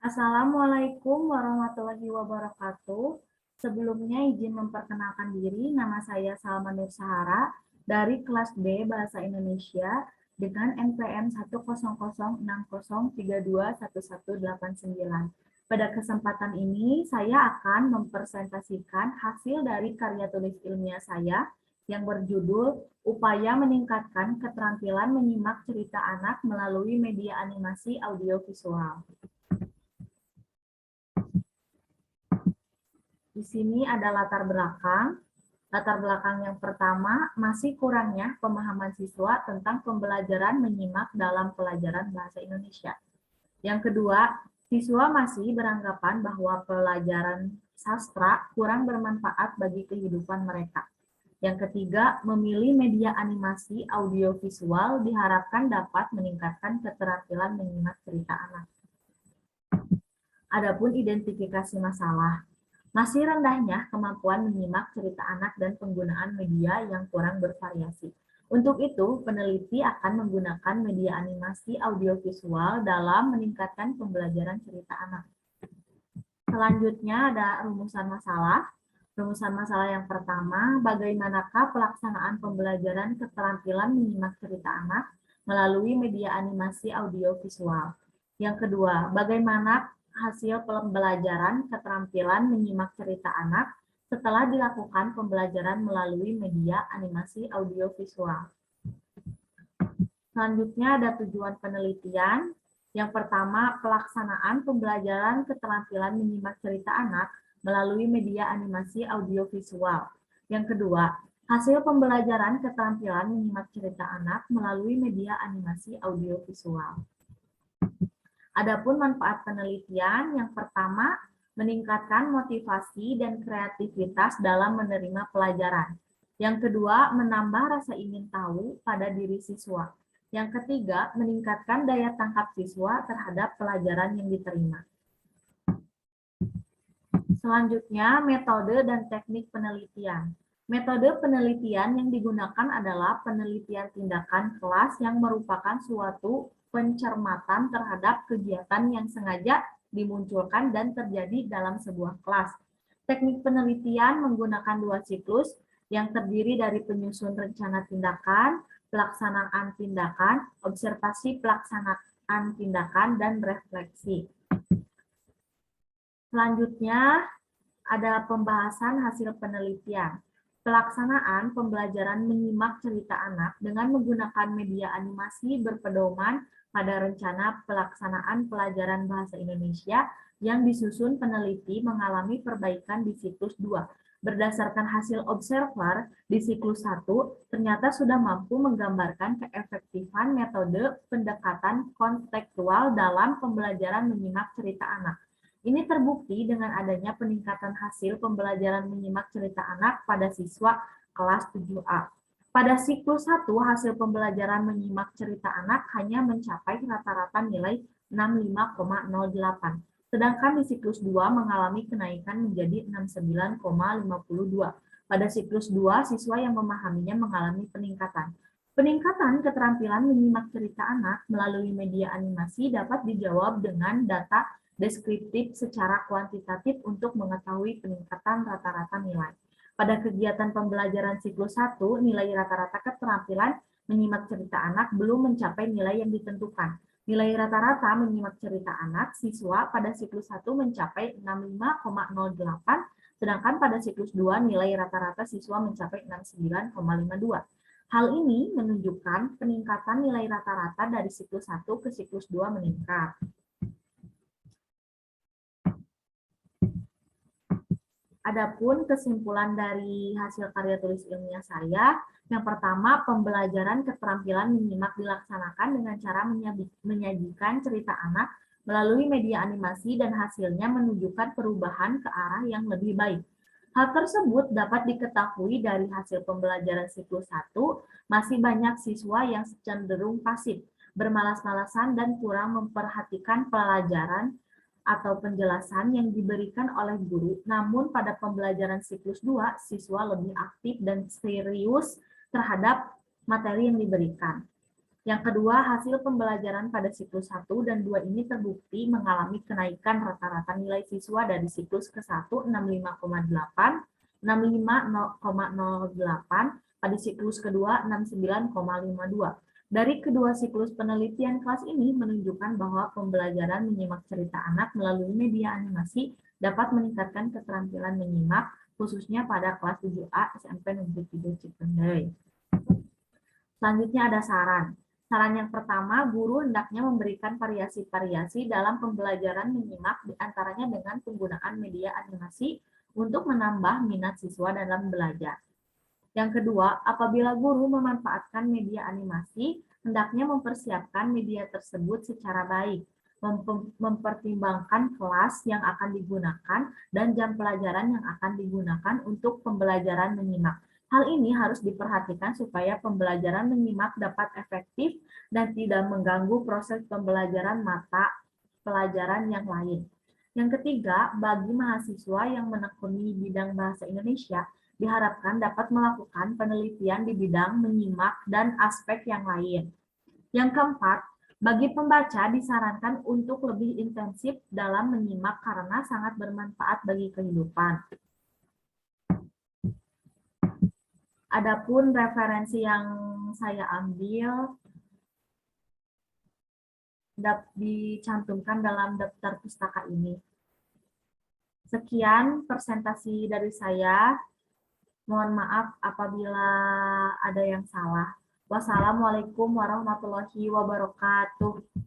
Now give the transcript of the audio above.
Assalamualaikum warahmatullahi wabarakatuh. Sebelumnya izin memperkenalkan diri, nama saya Salma Nur Sahara dari kelas B Bahasa Indonesia dengan NPM 10060321189. Pada kesempatan ini, saya akan mempresentasikan hasil dari karya tulis ilmiah saya yang berjudul Upaya Meningkatkan Keterampilan Menyimak Cerita Anak Melalui Media Animasi Audiovisual. Di sini ada latar belakang. Latar belakang yang pertama, masih kurangnya pemahaman siswa tentang pembelajaran menyimak dalam pelajaran bahasa Indonesia. Yang kedua, siswa masih beranggapan bahwa pelajaran sastra kurang bermanfaat bagi kehidupan mereka. Yang ketiga, memilih media animasi audiovisual diharapkan dapat meningkatkan keterampilan menyimak cerita anak. Adapun identifikasi masalah, masih rendahnya kemampuan menyimak cerita anak dan penggunaan media yang kurang bervariasi. Untuk itu, peneliti akan menggunakan media animasi audiovisual dalam meningkatkan pembelajaran cerita anak. Selanjutnya ada rumusan masalah. Rumusan masalah yang pertama, bagaimanakah pelaksanaan pembelajaran keterampilan menyimak cerita anak melalui media animasi audiovisual. Yang kedua, bagaimana hasil pembelajaran keterampilan menyimak cerita anak setelah dilakukan pembelajaran melalui media animasi audiovisual. Selanjutnya ada tujuan penelitian. Yang pertama, pelaksanaan pembelajaran keterampilan menyimak cerita anak melalui media animasi audiovisual. Yang kedua, hasil pembelajaran keterampilan menyimak cerita anak melalui media animasi audiovisual. Adapun manfaat penelitian, yang pertama, meningkatkan motivasi dan kreativitas dalam menerima pelajaran. Yang kedua, menambah rasa ingin tahu pada diri siswa. Yang ketiga, meningkatkan daya tangkap siswa terhadap pelajaran yang diterima. Selanjutnya, metode dan teknik penelitian. Metode penelitian yang digunakan adalah penelitian tindakan kelas yang merupakan suatu pencermatan terhadap kegiatan yang sengaja dimunculkan dan terjadi dalam sebuah kelas. Teknik penelitian menggunakan 2 siklus yang terdiri dari penyusun rencana tindakan, pelaksanaan tindakan, observasi pelaksanaan tindakan, dan refleksi. Selanjutnya, ada pembahasan hasil penelitian. Pelaksanaan pembelajaran menyimak cerita anak dengan menggunakan media animasi berpedoman pada rencana pelaksanaan pelajaran bahasa Indonesia yang disusun peneliti mengalami perbaikan di siklus 2. Berdasarkan hasil observer di siklus 1, ternyata sudah mampu menggambarkan keefektifan metode pendekatan kontekstual dalam pembelajaran menyimak cerita anak. Ini terbukti dengan adanya peningkatan hasil pembelajaran menyimak cerita anak pada siswa kelas 7A. Pada siklus 1, hasil pembelajaran menyimak cerita anak hanya mencapai rata-rata nilai 65,08. Sedangkan di siklus 2 mengalami kenaikan menjadi 69,52. Pada siklus 2, siswa yang memahaminya mengalami peningkatan. Peningkatan keterampilan menyimak cerita anak melalui media animasi dapat dijawab dengan data deskriptif secara kuantitatif untuk mengetahui peningkatan rata-rata nilai. Pada kegiatan pembelajaran siklus 1, nilai rata-rata keterampilan menyimak cerita anak belum mencapai nilai yang ditentukan. Nilai rata-rata menyimak cerita anak siswa pada siklus 1 mencapai 65,08, sedangkan pada siklus 2 nilai rata-rata siswa mencapai 69,52. Hal ini menunjukkan peningkatan nilai rata-rata dari siklus 1 ke siklus 2 meningkat. Adapun kesimpulan dari hasil karya tulis ilmiah saya, yang pertama, pembelajaran keterampilan menyimak dilaksanakan dengan cara menyajikan cerita anak melalui media animasi dan hasilnya menunjukkan perubahan ke arah yang lebih baik. Hal tersebut dapat diketahui dari hasil pembelajaran siklus 1, masih banyak siswa yang cenderung pasif, bermalas-malasan dan kurang memperhatikan pelajaran atau penjelasan yang diberikan oleh guru, namun pada pembelajaran siklus 2, siswa lebih aktif dan serius terhadap materi yang diberikan. Yang kedua, hasil pembelajaran pada siklus 1 dan 2 ini terbukti mengalami kenaikan rata-rata nilai siswa dari siklus ke-1 65,8, 65,08, pada siklus kedua 69,52. Dari kedua siklus penelitian kelas ini menunjukkan bahwa pembelajaran menyimak cerita anak melalui media animasi dapat meningkatkan keterampilan menyimak, khususnya pada kelas 7A SMP Negeri 3 Cipendei. Selanjutnya ada saran. Saran yang pertama, guru hendaknya memberikan variasi-variasi dalam pembelajaran menyimak, diantaranya dengan penggunaan media animasi untuk menambah minat siswa dalam belajar. Yang kedua, apabila guru memanfaatkan media animasi, hendaknya mempersiapkan media tersebut secara baik, mempertimbangkan kelas yang akan digunakan dan jam pelajaran yang akan digunakan untuk pembelajaran menyimak. Hal ini harus diperhatikan supaya pembelajaran menyimak dapat efektif dan tidak mengganggu proses pembelajaran mata pelajaran yang lain. Yang ketiga, bagi mahasiswa yang menekuni bidang bahasa Indonesia, diharapkan dapat melakukan penelitian di bidang menyimak dan aspek yang lain. Yang keempat, bagi pembaca disarankan untuk lebih intensif dalam menyimak karena sangat bermanfaat bagi kehidupan. Adapun referensi yang saya ambil dicantumkan dalam daftar pustaka ini. Sekian presentasi dari saya. Mohon maaf apabila ada yang salah. Wassalamualaikum warahmatullahi wabarakatuh.